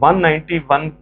191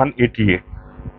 188।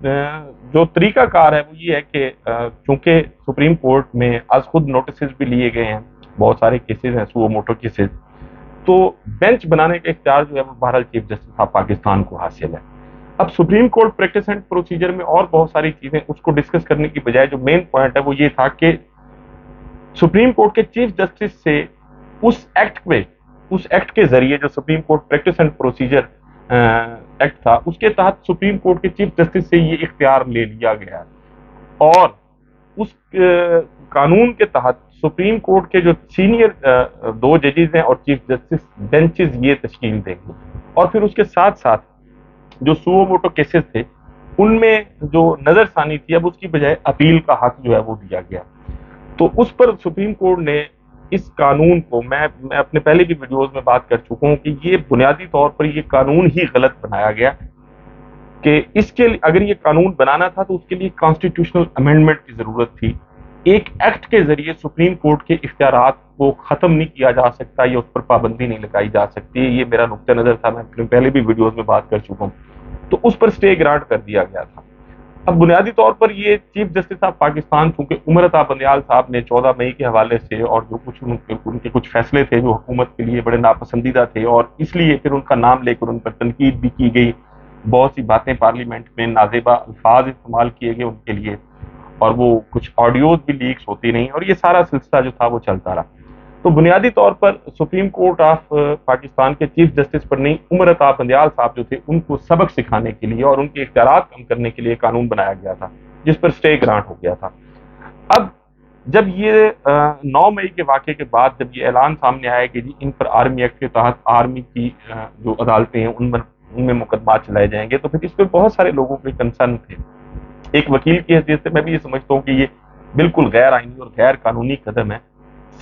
جو طریقہ کار ہے وہ یہ ہے کہ چونکہ سپریم کورٹ میں از خود نوٹسز بھی لیے گئے ہیں، بہت سارے کیسز ہیں سو موٹو کیسز، تو بینچ بنانے کا اختیار جو ہے وہ بہرحال چیف جسٹس آف پاکستان کو حاصل ہے۔ اب supreme court practice and procedure میں اور بہت ساری چیزیں اس کو ڈسکس کرنے کی بجائے جو مین پوائنٹ ہے وہ یہ تھا کہ سپریم کورٹ کے چیف جسٹس سے اس ایکٹ کے ذریعے جو supreme court practice and procedure act تھا، اس کے تحت سپریم کورٹ کے چیف جسٹس سے یہ اختیار لے لیا گیا اور اس قانون کے تحت سپریم کورٹ کے جو سینئر 2 ججز ہیں اور چیف جسٹس بینچز یہ تشکیل دیں گے، اور پھر اس کے ساتھ ساتھ جو سو موٹو کیسز تھے ان میں جو نظر ثانی تھی اب اس کی بجائے اپیل کا حق جو ہے وہ دیا گیا۔ تو اس پر سپریم کورٹ نے اس قانون کو، میں اپنے پہلے بھی ویڈیوز میں بات کر چکا ہوں کہ یہ بنیادی طور پر یہ قانون ہی غلط بنایا گیا کہ اس کے اگر یہ قانون بنانا تھا تو اس کے لیے کانسٹیٹیوشنل امینڈمنٹ کی ضرورت تھی۔ ایک ایکٹ کے ذریعے سپریم کورٹ کے اختیارات کو ختم نہیں کیا جا سکتا یا اس پر پابندی نہیں لگائی جا سکتی، یہ میرا نقطہ نظر تھا، میں اپنے پہلے بھی ویڈیوز میں بات کر چکا ہوں، تو اس پر سٹے گرانٹ کر دیا گیا تھا۔ اب بنیادی طور پر یہ چیف جسٹس آف پاکستان چونکہ عمر عطا بندیال صاحب نے 14 مئی کے حوالے سے اور جو کچھ ان کے کچھ فیصلے تھے جو حکومت کے لیے بڑے ناپسندیدہ تھے، اور اس لیے پھر ان کا نام لے کر ان پر تنقید بھی کی گئی، بہت سی باتیں پارلیمنٹ میں نازیبا الفاظ استعمال کیے گئے ان کے لیے، اور وہ کچھ آڈیوز بھی لیکس ہوتی رہیں، اور یہ سارا سلسلہ جو تھا وہ چلتا رہا۔ تو بنیادی طور پر سپریم کورٹ آف پاکستان کے چیف جسٹس پر نہیں، عمر عطا بندیال صاحب جو تھے ان کو سبق سکھانے کے لیے اور ان کے اختیارات کم کرنے کے لیے قانون بنایا گیا تھا جس پر سٹے گرانٹ ہو گیا تھا۔ اب جب یہ 9 مئی کے واقعے کے بعد جب یہ اعلان سامنے آیا کہ جی ان پر آرمی ایکٹ کے تحت آرمی کی جو عدالتیں ہیں ان میں مقدمات چلائے جائیں گے، تو پھر اس پہ بہت سارے لوگوں کے کنسرن تھے۔ ایک وکیل کی حیثیت سے میں بھی یہ سمجھتا ہوں کہ یہ بالکل غیر آئینی اور غیر قانونی قدم ہے۔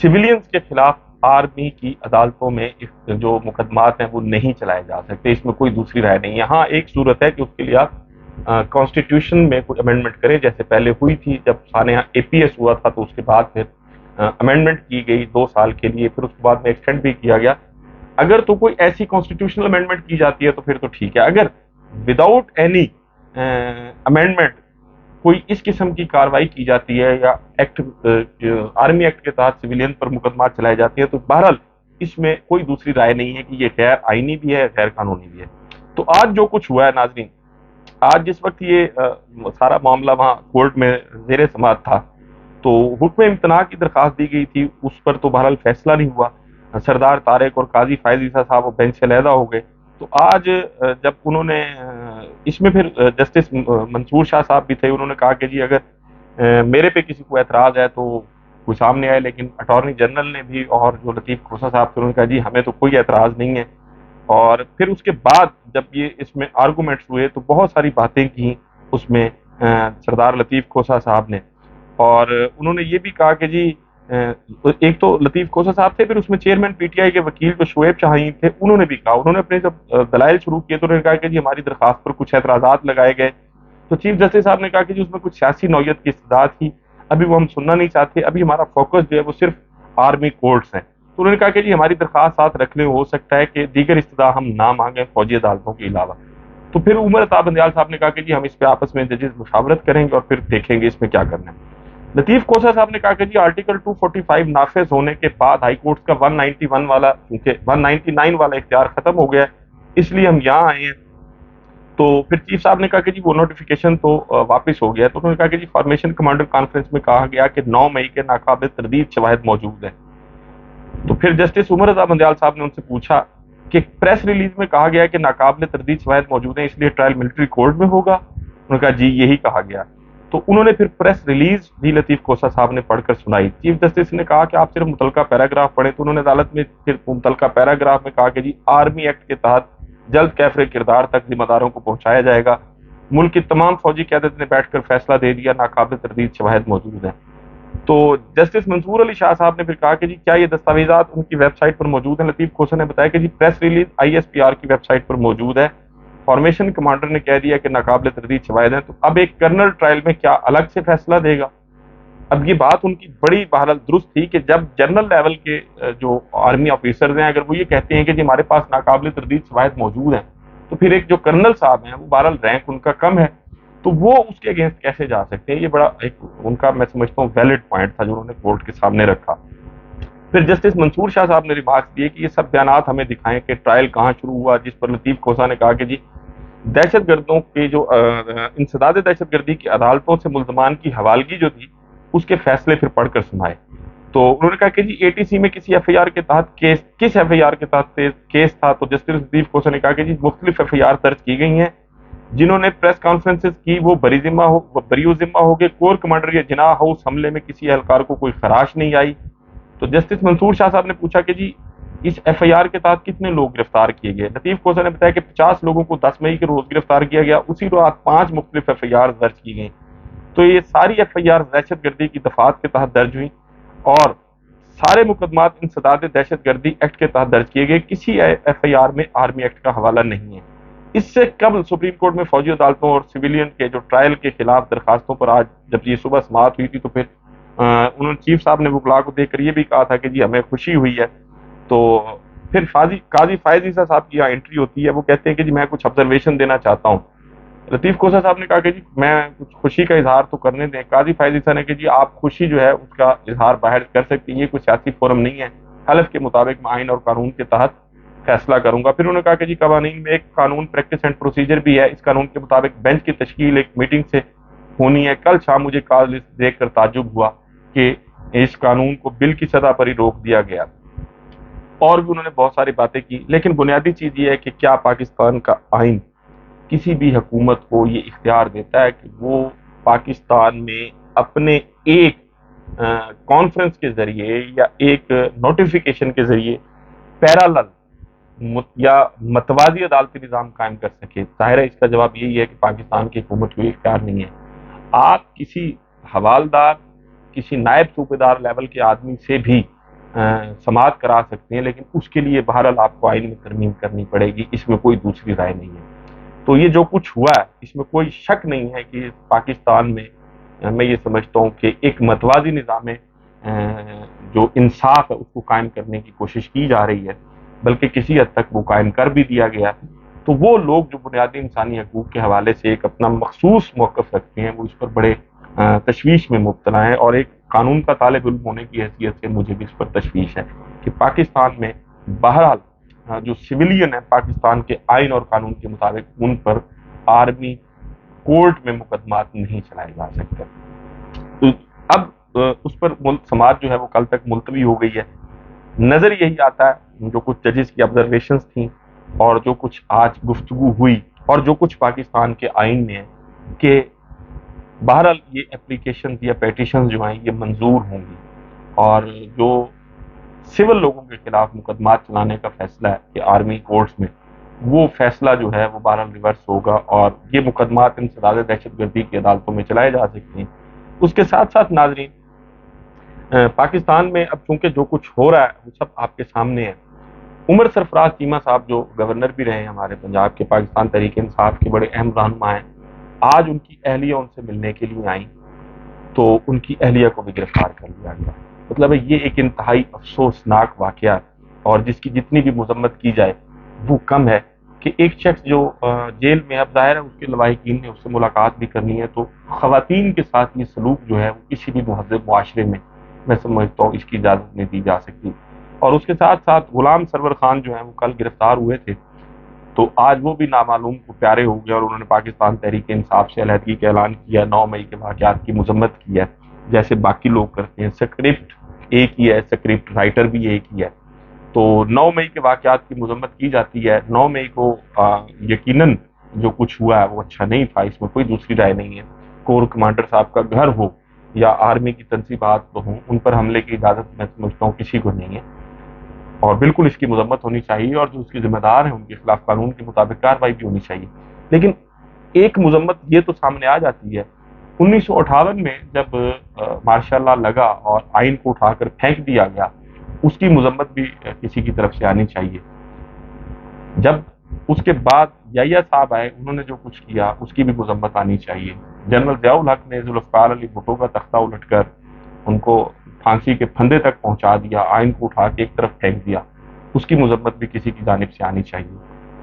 سویلینز کے خلاف آرمی کی عدالتوں میں جو مقدمات ہیں وہ نہیں چلائے جا سکتے، اس میں کوئی دوسری رائے نہیں ہے۔ ہاں ایک صورت ہے کہ اس کے لیے آپ کانسٹیٹیوشن میں کوئی امینڈمنٹ کریں، جیسے پہلے ہوئی تھی جب سانحہ اے پی ایس ہوا تھا، تو اس کے بعد پھر امینڈمنٹ کی گئی 2 سال کے لیے، پھر اس کے بعد میں ایکسٹینڈ بھی کیا گیا۔ اگر تو کوئی ایسی کانسٹیٹیوشنل امینڈمنٹ کی جاتی ہے تو پھر تو ٹھیک ہے، اگر وداؤٹ اینی امینڈمنٹ کوئی اس قسم کی کاروائی کی جاتی ہے یا آرمی ایکٹ کے تحت سویلین پر مقدمات چلائے جاتے ہیں، تو بہرحال اس میں کوئی دوسری رائے نہیں ہے کہ یہ غیر آئینی بھی ہے غیر قانونی بھی ہے۔ تو آج جو کچھ ہوا ہے ناظرین، آج جس وقت یہ سارا معاملہ وہاں کورٹ میں زیر سماعت تھا تو حکم امتناع کی درخواست دی گئی تھی، اس پر تو بہرحال فیصلہ نہیں ہوا۔ سردار طارق اور قاضی فائز عیسیٰ صاحب وہ بینچ سے علیحدہ ہو گئے۔ تو آج جب انہوں نے اس میں پھر جسٹس منصور شاہ صاحب بھی تھے، انہوں نے کہا کہ جی اگر میرے پہ کسی کو اعتراض ہے تو کوئی سامنے آئے، لیکن اٹارنی جنرل نے بھی اور جو لطیف کھوسہ صاحب تھے انہوں نے کہا جی ہمیں تو کوئی اعتراض نہیں ہے۔ اور پھر اس کے بعد جب یہ اس میں آرگومنٹس ہوئے تو بہت ساری باتیں کی اس میں سردار لطیف کھوسہ صاحب نے، اور انہوں نے یہ بھی کہا کہ جی ایک تو لطیف کھوسہ صاحب تھے، پھر اس میں چیئرمین پی ٹی آئی کے وکیل جو شعیب شاہین تھے انہوں نے بھی کہا، انہوں نے اپنے جب دلائل شروع کیے تو انہوں نے کہا کہ جی ہماری درخواست پر کچھ اعتراضات لگائے گئے، تو چیف جسٹس صاحب نے کہا کہ جی اس میں کچھ سیاسی نوعیت کی استدعا تھی، ابھی وہ ہم سننا نہیں چاہتے، ابھی ہمارا فوکس جو ہے وہ صرف آرمی کورٹس ہیں۔ تو انہوں نے کہا کہ جی ہماری درخواست ساتھ رکھ لیں، ہو سکتا ہے کہ دیگر استدعا ہم نہ مانگیں فوجی عدالتوں کے علاوہ۔ تو پھر عمر عطا بندیال صاحب نے کہا کہ جی ہم اس پہ آپس میں ججز مشاورت کریں گے اور پھر دیکھیں گے اس میں کیا کرنا ہے۔ لطیف کھوسہ صاحب نے کہا کہ جی آرٹیکل 245 نافذ ہونے کے بعد ہائی کورٹ کا 191 والا کیونکہ 199 والا اختیار ختم ہو گیا ہے، اس لیے ہم یہاں آئے ہیں۔ تو پھر چیف صاحب نے کہا کہ جی وہ نوٹیفیکیشن تو واپس ہو گیا، تو انہوں نے کہا کہ جی فارمیشن کمانڈر کانفرنس میں کہا گیا کہ 9 مئی کے ناقابل تردید شواہد موجود ہیں۔ تو پھر جسٹس عمر رضا بندیال صاحب نے ان سے پوچھا کہ پریس ریلیز میں کہا گیا کہ ناقابل تردید شواہد موجود ہیں اس لیے ٹرائل ملٹری کورٹ میں ہوگا، انہوں نے کہا جی یہی کہا گیا۔ تو انہوں نے پھر پریس ریلیز بھی لطیف کھوسہ صاحب نے پڑھ کر سنائی۔ چیف جسٹس نے کہا کہ آپ صرف متعلقہ پیراگراف پڑھیں، تو انہوں نے عدالت میں صرف متعلقہ پیراگراف میں کہا کہ جی آرمی ایکٹ کے تحت جلد کیفر کردار تک ذمہ داروں کو پہنچایا جائے گا، ملک کی تمام فوجی قیادت نے بیٹھ کر فیصلہ دے دیا، ناقابل تردید شواہد موجود ہیں۔ تو جسٹس منصور علی شاہ صاحب نے پھر کہا کہ جی کیا یہ دستاویزات ان کی ویب سائٹ پر موجود ہیں؟ لطیف کھوسہ نے بتایا کہ جی پریس ریلیز ISPR کی ویب سائٹ پر موجود ہے، فارمیشن کمانڈر نے کہہ دیا کہ ناقابل تردید شواہد ہیں، تو اب ایک کرنل ٹرائل میں کیا الگ سے فیصلہ دے گا؟ اب یہ بات ان کی بڑی بہرحال درست تھی کہ جب جنرل لیول کے جو آرمی آفیسرز ہیں اگر وہ یہ کہتے ہیں کہ جی ہمارے پاس ناقابل تردید شواہد موجود ہیں، تو پھر ایک جو کرنل صاحب ہیں وہ بہرحال رینک ان کا کم ہے، تو وہ اس کے اگینسٹ کیسے جا سکتے ہیں؟ یہ بڑا ایک ان کا میں سمجھتا ہوں ویلڈ پوائنٹ تھا جو انہوں نے کورٹ کے سامنے رکھا. پھر جسٹس منصور شاہ صاحب نے ریمارکس دیے کہ یہ سب بیانات ہمیں دکھائیں کہ ٹرائل کہاں شروع ہوا، جس پر لطیف کھوسہ نے کہا کہ جی دہشت گردوں کے جو انسداد دہشت گردی کی عدالتوں سے ملزمان کی حوالگی جو تھی اس کے فیصلے پھر پڑھ کر سنائے. تو انہوں نے کہا کہ جی اے ٹی سی میں کسی ایف آئی آر کے تحت کیس، کس ایف آئی آر کے تحت کیس تھا؟ تو جسٹس لطیف کھوسہ نے کہا کہ جی مختلف ایف آئی آر درج کی گئی ہیں، جنہوں نے پریس کانفرنسز کی وہ بریو ذمہ ہو گئے. کور کمانڈر یا جناح ہاؤس حملے میں کسی اہلکار کو کوئی خراش نہیں آئی. تو جسٹس منصور شاہ صاحب نے پوچھا کہ جی اس ایف آئی آر کے تحت کتنے لوگ گرفتار کیے گئے؟ لطیف کھوسہ نے بتایا کہ 50 لوگوں کو 10 مئی کے روز گرفتار کیا گیا، اسی رات 5 مختلف ایف آئی آر درج کی گئیں. تو یہ ساری ایف آئی آر دہشت گردی کی دفعات کے تحت درج ہوئی اور سارے مقدمات انسداد دہشت گردی ایکٹ کے تحت درج کیے گئے، کسی ایف آئی آر میں آرمی ایکٹ کا حوالہ نہیں ہے. اس سے قبل سپریم کورٹ میں فوجی عدالتوں اور سویلین کے جو ٹرائل کے خلاف درخواستوں پر آج جب یہ صبح سماعت ہوئی تھی تو پھر انہوں نے چیف صاحب نے وکلاء کو دیکھ کر یہ بھی کہا تھا کہ جی ہمیں خوشی ہوئی ہے. تو پھر قاضی فائز عیسیٰ صاحب کی یہاں انٹری ہوتی ہے، وہ کہتے ہیں کہ جی میں کچھ آبزرویشن دینا چاہتا ہوں. لطیف کھوسہ صاحب نے کہا کہ جی میں کچھ خوشی کا اظہار تو کرنے دیں. قاضی فائز عیسیٰ نے کہ جی آپ خوشی جو ہے اس کا اظہار باہر کر سکتے ہیں، یہ کوئی سیاسی فورم نہیں ہے، حلف کے مطابق میں آئین اور قانون کے تحت فیصلہ کروں گا. پھر انہوں نے کہا کہ جی قوانین میں ایک قانون پریکٹس اینڈ پروسیجر بھی ہے، اس قانون کے مطابق بینچ کی تشکیل ایک میٹنگ سے ہونی ہے. کل شام مجھے کال لسٹ دیکھ کر تعجب ہوا کہ اس قانون کو بل کی سطح پر ہی روک دیا گیا. اور بھی انہوں نے بہت ساری باتیں کی، لیکن بنیادی چیز یہ ہے کہ کیا پاکستان کا آئین کسی بھی حکومت کو یہ اختیار دیتا ہے کہ وہ پاکستان میں اپنے ایک کانفرنس کے ذریعے یا ایک نوٹیفیکیشن کے ذریعے پیرالل یا متوازی عدالتی نظام قائم کر سکے؟ ظاہر ہے اس کا جواب یہی ہے کہ پاکستان کی حکومت کو یہ اختیار نہیں ہے. آپ کسی حوالدار، کسی نائب صوبے دار لیول کے آدمی سے بھی سماعت کرا سکتے ہیں، لیکن اس کے لیے بہرحال آپ کو آئین میں ترمیم کرنی پڑے گی، اس میں کوئی دوسری رائے نہیں ہے. تو یہ جو کچھ ہوا ہے اس میں کوئی شک نہیں ہے کہ پاکستان میں میں یہ سمجھتا ہوں کہ ایک متوازی نظام جو انصاف ہے اس کو قائم کرنے کی کوشش کی جا رہی ہے، بلکہ کسی حد تک وہ قائم کر بھی دیا گیا. تو وہ لوگ جو بنیادی انسانی حقوق کے حوالے سے ایک اپنا مخصوص موقف رکھتے ہیں وہ اس پر بڑے تشویش میں مبتلا ہیں. اور ایک قانون کا طالب علم ہونے کی حیثیت سے مجھے بھی اس پر تشویش ہے کہ پاکستان میں بہرحال جو سویلین ہے پاکستان کے آئین اور قانون کے مطابق ان پر آرمی کورٹ میں مقدمات نہیں چلائے جا سکتے. تو اب اس پر سماعت جو ہے وہ کل تک ملتوی ہو گئی ہے. نظر یہی آتا ہے جو کچھ ججز کی آبزرویشنز تھیں اور جو کچھ آج گفتگو ہوئی اور جو کچھ پاکستان کے آئین میں ہے کہ بہرحال یہ اپلیکیشنز یا پیٹیشنز جو ہیں یہ منظور ہوں گی، اور جو سول لوگوں کے خلاف مقدمات چلانے کا فیصلہ ہے کہ آرمی کورٹس میں، وہ فیصلہ جو ہے وہ بہرحال ریورس ہوگا اور یہ مقدمات انسداد دہشت گردی کی عدالتوں میں چلائے جا سکتے ہیں. اس کے ساتھ ساتھ ناظرین پاکستان میں اب چونکہ جو کچھ ہو رہا ہے وہ سب آپ کے سامنے ہے. عمر سرفراز چیمہ صاحب جو گورنر بھی رہے ہیں ہمارے پنجاب کے، پاکستان تحریک انصاف کے بڑے اہم رہنما ہیں، آج ان کی اہلیہ ان سے ملنے کے لیے آئیں تو ان کی اہلیہ کو بھی گرفتار کر لیا گیا. مطلب ہے یہ ایک انتہائی افسوسناک واقعہ ہے اور جس کی جتنی بھی مذمت کی جائے وہ کم ہے کہ ایک شخص جو جیل میں، اب ظاہر ہے اس کے لواحقین نے اس سے ملاقات بھی کرنی ہے، تو خواتین کے ساتھ یہ سلوک جو ہے وہ کسی بھی مہذب معاشرے میں سمجھتا ہوں اس کی اجازت نہیں دی جا سکتی. اور اس کے ساتھ ساتھ غلام سرور خان جو ہیں وہ کل گرفتار ہوئے تھے، تو آج وہ بھی نامعلوم کو پیارے ہو گئے اور انہوں نے پاکستان تحریک انصاف سے علیحدگی کا اعلان کیا، 9 مئی کے واقعات کی مذمت کی ہے جیسے باقی لوگ کرتے ہیں. سکرپٹ ایک ہی ہے، سکرپٹ رائٹر بھی ایک ہی ہے. تو 9 مئی کے واقعات کی مذمت کی جاتی ہے. 9 مئی کو یقیناً جو کچھ ہوا ہے وہ اچھا نہیں تھا، اس میں کوئی دوسری رائے نہیں ہے. کور کمانڈر صاحب کا گھر ہو یا آرمی کی تنصیبات ہوں، ان پر حملے کی اجازت میں سمجھتا ہوں کسی کو نہیں ہے اور بالکل اس کی مذمت ہونی چاہیے اور جو اس کے ذمہ دار ہیں ان کے خلاف قانون کے مطابق کارروائی بھی ہونی چاہیے. لیکن ایک مذمت یہ تو سامنے آ جاتی ہے، 1958 میں جب مارشاء اللہ لگا اور آئین کو اٹھا کر پھینک دیا گیا، اس کی مذمت بھی کسی کی طرف سے آنی چاہیے. جب اس کے بعد یحییٰ صاحب آئے، انہوں نے جو کچھ کیا اس کی بھی مذمت آنی چاہیے. جنرل ضیاء الحق نے ذوالفقار علی بھٹو کا تختہ الٹ کر ان کو پھانسی کے پھندے تک پہنچا دیا، آئین کو اٹھا کے ایک طرف پھینک دیا، اس کی مذمت بھی کسی کی جانب سے آنی چاہیے.